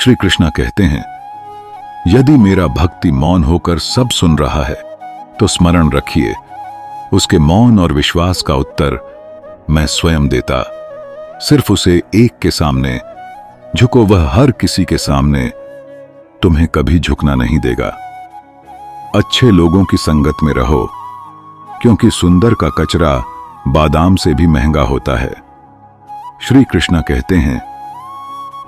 श्री कृष्णा कहते हैं, यदि मेरा भक्ति मौन होकर सब सुन रहा है तो स्मरण रखिए, उसके मौन और विश्वास का उत्तर मैं स्वयं देता। सिर्फ उसे एक के सामने झुको, वह हर किसी के सामने तुम्हें कभी झुकना नहीं देगा। अच्छे लोगों की संगत में रहो, क्योंकि सुंदर का कचरा बादाम से भी महंगा होता है। श्री कृष्णा कहते हैं,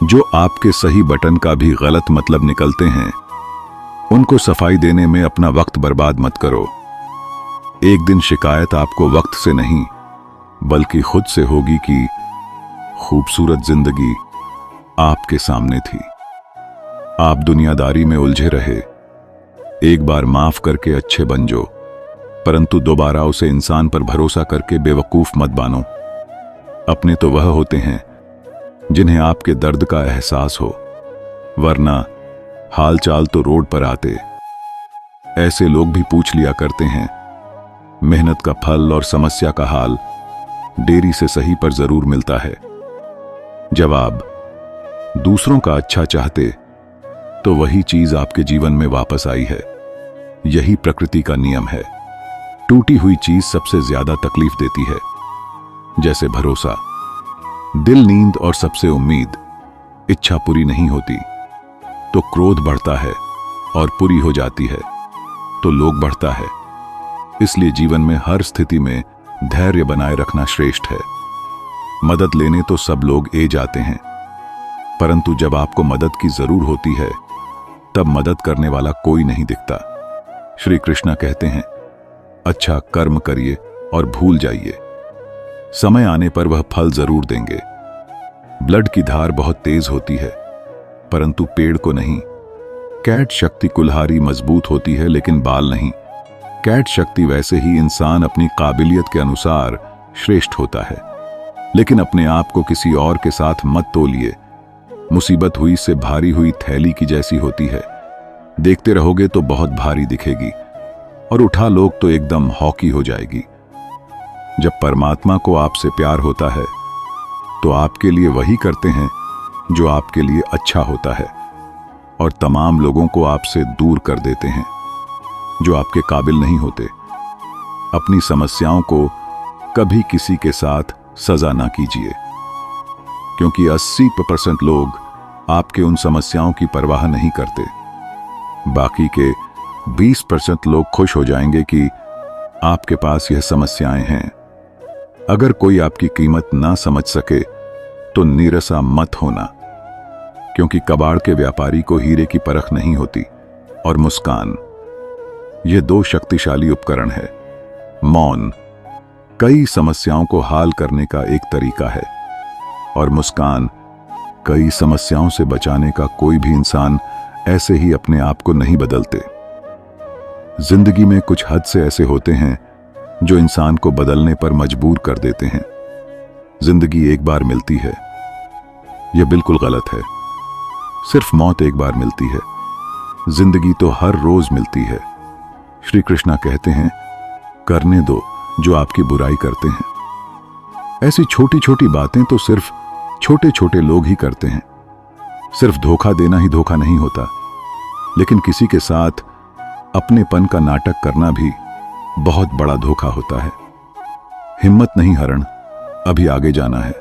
जो आपके सही बटन का भी गलत मतलब निकलते हैं, उनको सफाई देने में अपना वक्त बर्बाद मत करो। एक दिन शिकायत आपको वक्त से नहीं बल्कि खुद से होगी कि खूबसूरत जिंदगी आपके सामने थी। आप दुनियादारी में उलझे रहे। एक बार माफ करके अच्छे बन जाओ, परंतु दोबारा उसे इंसान पर भरोसा करके बेवकूफ मत बानो। अपने तो वह होते हैं जिन्हें आपके दर्द का एहसास हो, वरना हालचाल तो रोड पर आते। ऐसे लोग भी पूछ लिया करते हैं, मेहनत का फल और समस्या का हाल देरी से सही पर जरूर मिलता है। जवाब, दूसरों का अच्छा चाहते तो वही चीज आपके जीवन में वापस आई है। यही प्रकृति का नियम है। टूटी हुई चीज सबसे ज्यादा तकलीफ देती है, जैसे भरोसा, दिल, नींद और सबसे उम्मीद। इच्छा पूरी नहीं होती तो क्रोध बढ़ता है, और पूरी हो जाती है तो लोभ बढ़ता है। इसलिए जीवन में हर स्थिति में धैर्य बनाए रखना श्रेष्ठ है। मदद लेने तो सब लोग ए जाते हैं, परंतु जब आपको मदद की जरूर होती है तब मदद करने वाला कोई नहीं दिखता। श्री कृष्णा कहते हैं, अच्छा कर्म करिए और भूल जाइए, समय आने पर वह फल जरूर देंगे। ब्लड की धार बहुत तेज होती है, परंतु पेड़ को नहीं। कैट शक्ति कुल्हाड़ी मजबूत होती है, लेकिन बाल नहीं। कैट शक्ति वैसे ही इंसान अपनी काबिलियत के अनुसार श्रेष्ठ होता है, लेकिन अपने आप को किसी और के साथ मत तोलिए। मुसीबत हुई से भारी हुई थैली की जैसी होती है। देखते रहोगे तो बहुत भारी दिखेगी, और उठा लोग तो एकदम हॉकी हो जाएगी। जब परमात्मा को आपसे प्यार होता है तो आपके लिए वही करते हैं जो आपके लिए अच्छा होता है, और तमाम लोगों को आपसे दूर कर देते हैं जो आपके काबिल नहीं होते। अपनी समस्याओं को कभी किसी के साथ सजा ना कीजिए, क्योंकि 80% लोग आपके उन समस्याओं की परवाह नहीं करते। बाकी के 20% लोग खुश हो जाएंगे कि आपके पास यह समस्याएं हैं। अगर कोई आपकी कीमत ना समझ सके तो निराशा मत होना, क्योंकि कबाड़ के व्यापारी को हीरे की परख नहीं होती। और मुस्कान, ये दो शक्तिशाली उपकरण है। मौन कई समस्याओं को हाल करने का एक तरीका है, और मुस्कान कई समस्याओं से बचाने का। कोई भी इंसान ऐसे ही अपने आप को नहीं बदलते। जिंदगी में कुछ हद से ऐसे होते हैं जो इंसान को बदलने पर मजबूर कर देते हैं। जिंदगी एक बार मिलती है, यह बिल्कुल गलत है। सिर्फ मौत एक बार मिलती है, जिंदगी तो हर रोज मिलती है। श्री कृष्णा कहते हैं, करने दो जो आपकी बुराई करते हैं। ऐसी छोटी छोटी बातें तो सिर्फ छोटे छोटे लोग ही करते हैं। सिर्फ धोखा देना ही धोखा नहीं होता, लेकिन किसी के साथ अपनेपन का नाटक करना भी बहुत बड़ा धोखा होता है। हिम्मत नहीं हरण, अभी आगे जाना है।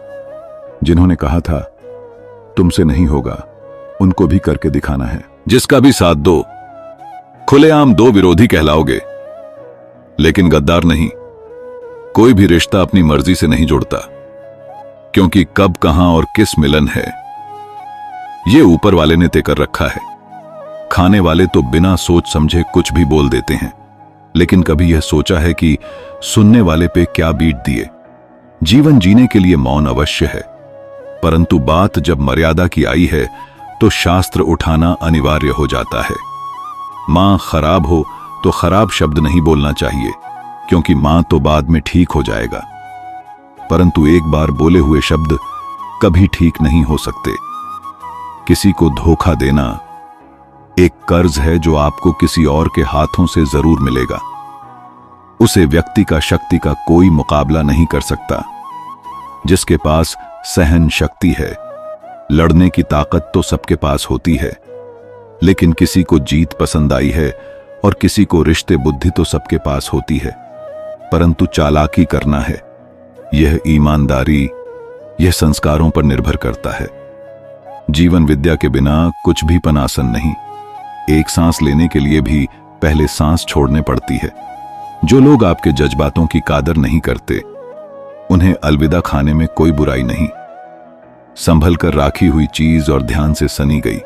जिन्होंने कहा था तुमसे नहीं होगा, उनको भी करके दिखाना है। जिसका भी साथ दो, खुलेआम दो विरोधी कहलाओगे, लेकिन गद्दार नहीं। कोई भी रिश्ता अपनी मर्जी से नहीं जुड़ता, क्योंकि कब, कहां और किस मिलन है, ये ऊपर वाले ने तय कर रखा है। खाने वाले तो बिना सोच समझे कुछ भी बोल देते हैं, लेकिन कभी यह सोचा है कि सुनने वाले पे क्या बीत दिए। जीवन जीने के लिए मौन अवश्य है, परंतु बात जब मर्यादा की आई है तो शास्त्र उठाना अनिवार्य हो जाता है। मां खराब हो तो खराब शब्द नहीं बोलना चाहिए, क्योंकि मां तो बाद में ठीक हो जाएगा, परंतु एक बार बोले हुए शब्द कभी ठीक नहीं हो सकते। किसी को धोखा देना एक कर्ज है जो आपको किसी और के हाथों से जरूर मिलेगा। उसे व्यक्ति का शक्ति का कोई मुकाबला नहीं कर सकता। जिसके पास सहन शक्ति है लड़ने की ताकत तो सबके पास होती है, लेकिन किसी को जीत पसंद आई है और किसी को रिश्ते बुद्धि तो सबके पास होती है, परंतु चालाकी करना है, यह ईमानदारी, यह संस्कारों पर निर्भर करता है। जीवन विद्या के बिना कुछ भी पनासन नहीं। एक सांस लेने के लिए भी पहले सांस छोड़ने पड़ती है। जो लोग आपके जज्बातों की कादर नहीं करते, उन्हें अलविदा खाने में कोई बुराई नहीं। संभल कर राखी हुई चीज और ध्यान से सनी गई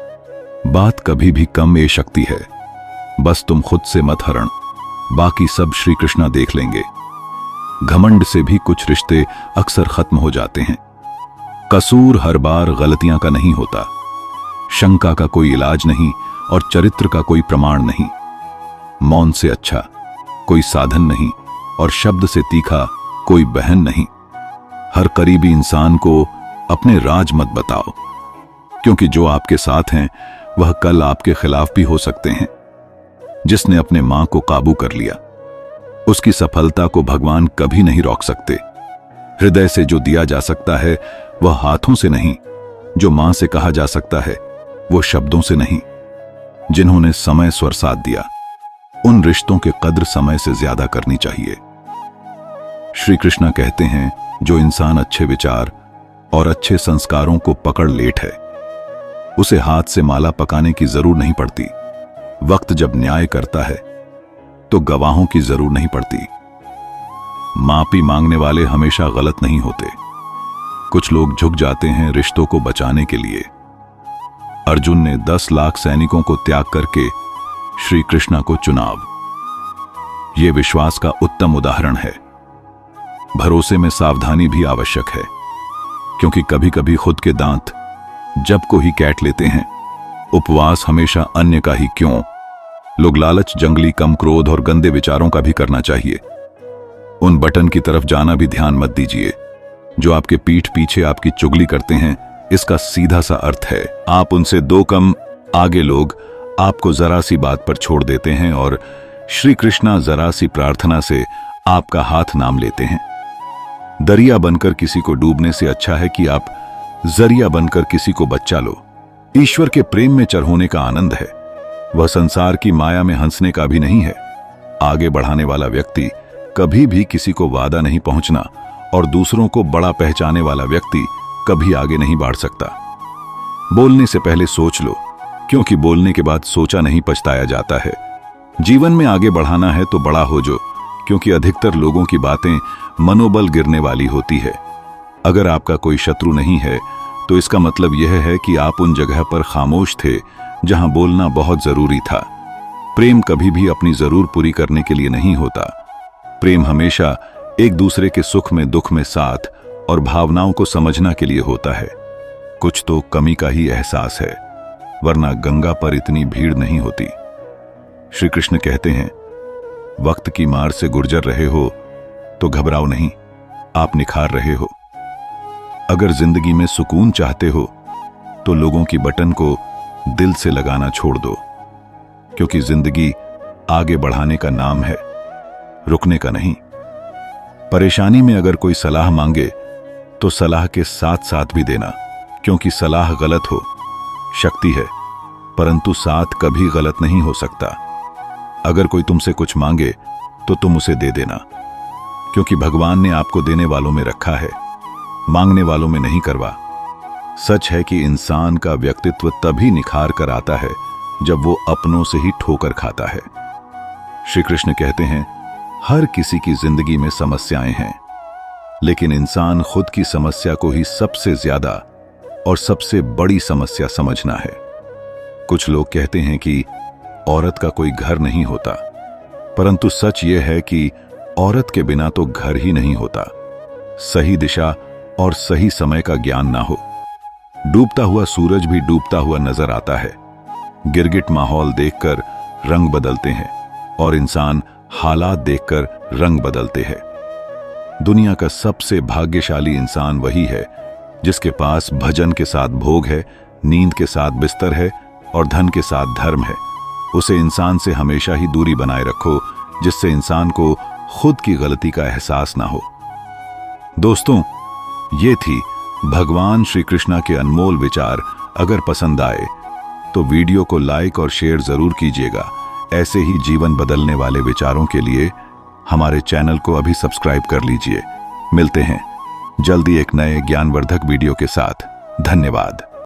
बात कभी भी कम ए शक्ति है। बस तुम खुद से मत हरण, बाकी सब श्री कृष्णा देख लेंगे। घमंड से भी कुछ रिश्ते अक्सर खत्म हो जाते हैं। कसूर हर बार गलतियां का नहीं होता, शंका का कोई इलाज नहीं और चरित्र का कोई प्रमाण नहीं। मौन से अच्छा कोई साधन नहीं और शब्द से तीखा कोई बहन नहीं। हर करीबी इंसान को अपने राज मत बताओ, क्योंकि जो आपके साथ हैं वह कल आपके खिलाफ भी हो सकते हैं। जिसने अपने मां को काबू कर लिया, उसकी सफलता को भगवान कभी नहीं रोक सकते। हृदय से जो दिया जा सकता है वह हाथों से नहीं, जो मां से कहा जा सकता है वो शब्दों से नहीं। जिन्होंने समय स्वर साथ दिया, उन रिश्तों के कद्र समय से ज्यादा करनी चाहिए। श्री कृष्णा कहते हैं, जो इंसान अच्छे विचार और अच्छे संस्कारों को पकड़ लेट है, उसे हाथ से माला पकाने की जरूर नहीं पड़ती। वक्त जब न्याय करता है तो गवाहों की जरूर नहीं पड़ती। माफी मांगने वाले हमेशा गलत नहीं होते। कुछ लोग झुक जाते हैं रिश्तों को बचाने के लिए। अर्जुन ने 10 लाख सैनिकों को त्याग करके श्री कृष्णा को चुनाव, यह विश्वास का उत्तम उदाहरण है। भरोसे में सावधानी भी आवश्यक है, क्योंकि कभी कभी खुद के दांत जब को ही कैट लेते हैं। उपवास हमेशा अन्य का ही क्यों। लोग लालच, जंगली, कम क्रोध और गंदे विचारों का भी करना चाहिए। उन बटन की तरफ जाना भी ध्यान मत दीजिए जो आपके पीठ पीछे आपकी चुगली करते हैं। इसका सीधा सा अर्थ है, आप उनसे 2 कम आगे लोग आपको जरा सी बात पर छोड़ देते हैं और श्री कृष्णा जरा सी प्रार्थना से आपका हाथ नाम लेते हैं। दरिया बनकर किसी को डूबने से अच्छा है कि आप जरिया बनकर किसी को बचा लो। ईश्वर के प्रेम में चरहोने का आनंद है, वह संसार की माया में हंसने का भी नहीं है। आगे बढ़ाने वाला व्यक्ति कभी भी किसी को वादा नहीं पहुंचना और दूसरों को बड़ा पहचाने वाला व्यक्ति कभी आगे नहीं बढ़ सकता। बोलने से पहले सोच लो, क्योंकि बोलने के बाद सोचा नहीं पछताया जाता है। जीवन में आगे बढ़ाना है तो बड़ा हो जो, क्योंकि अधिकतर लोगों की बातें मनोबल गिरने वाली होती है। अगर आपका कोई शत्रु नहीं है तो इसका मतलब यह है कि आप उन जगह पर खामोश थे जहां बोलना बहुत जरूरी था। प्रेम कभी भी अपनी जरूर पूरी करने के लिए नहीं होता। प्रेम हमेशा एक दूसरे के सुख में दुख में साथ और भावनाओं को समझना के लिए होता है। कुछ तो कमी का ही एहसास है, वरना गंगा पर इतनी भीड़ नहीं होती। श्री कृष्ण कहते हैं, वक्त की मार से गुजर रहे हो तो घबराओ नहीं, आप निखार रहे हो। अगर जिंदगी में सुकून चाहते हो तो लोगों की बटन को दिल से लगाना छोड़ दो, क्योंकि जिंदगी आगे बढ़ाने का नाम है, रुकने का नहीं। परेशानी में अगर कोई सलाह मांगे तो सलाह के साथ साथ भी देना, क्योंकि सलाह गलत हो शक्ति है, परंतु साथ कभी गलत नहीं हो सकता। अगर कोई तुमसे कुछ मांगे तो तुम उसे दे देना, क्योंकि भगवान ने आपको देने वालों में रखा है, मांगने वालों में नहीं करवा। सच है कि इंसान का व्यक्तित्व तभी निखार कर आता है जब वो अपनों से ही ठोकर खाता है। श्री कृष्ण कहते हैं, हर किसी की जिंदगी में समस्याएं हैं, लेकिन इंसान खुद की समस्या को ही सबसे ज्यादा और सबसे बड़ी समस्या समझना है। कुछ लोग कहते हैं कि औरत का कोई घर नहीं होता, परंतु सच यह है कि औरत के बिना तो घर ही नहीं होता। सही दिशा और सही समय का ज्ञान ना हो, डूबता हुआ सूरज भी डूबता हुआ नजर आता है। गिरगिट माहौल देखकर रंग बदलते हैं और इंसान हालात देखकर रंग बदलते हैं। दुनिया का सबसे भाग्यशाली इंसान वही है जिसके पास भजन के साथ भोग है, नींद के साथ बिस्तर है और धन के साथ धर्म है। उसे इंसान से हमेशा ही दूरी बनाए रखो, जिससे इंसान को खुद की गलती का एहसास ना हो। दोस्तों, ये थी भगवान श्री कृष्णा के अनमोल विचार अगर पसंद आए तो वीडियो को लाइक और शेयर जरूर कीजिएगा। ऐसे ही जीवन बदलने वाले विचारों के लिए हमारे चैनल को अभी सब्सक्राइब कर लीजिए। मिलते हैं जल्दी एक नए ज्ञानवर्धक वीडियो के साथ। धन्यवाद।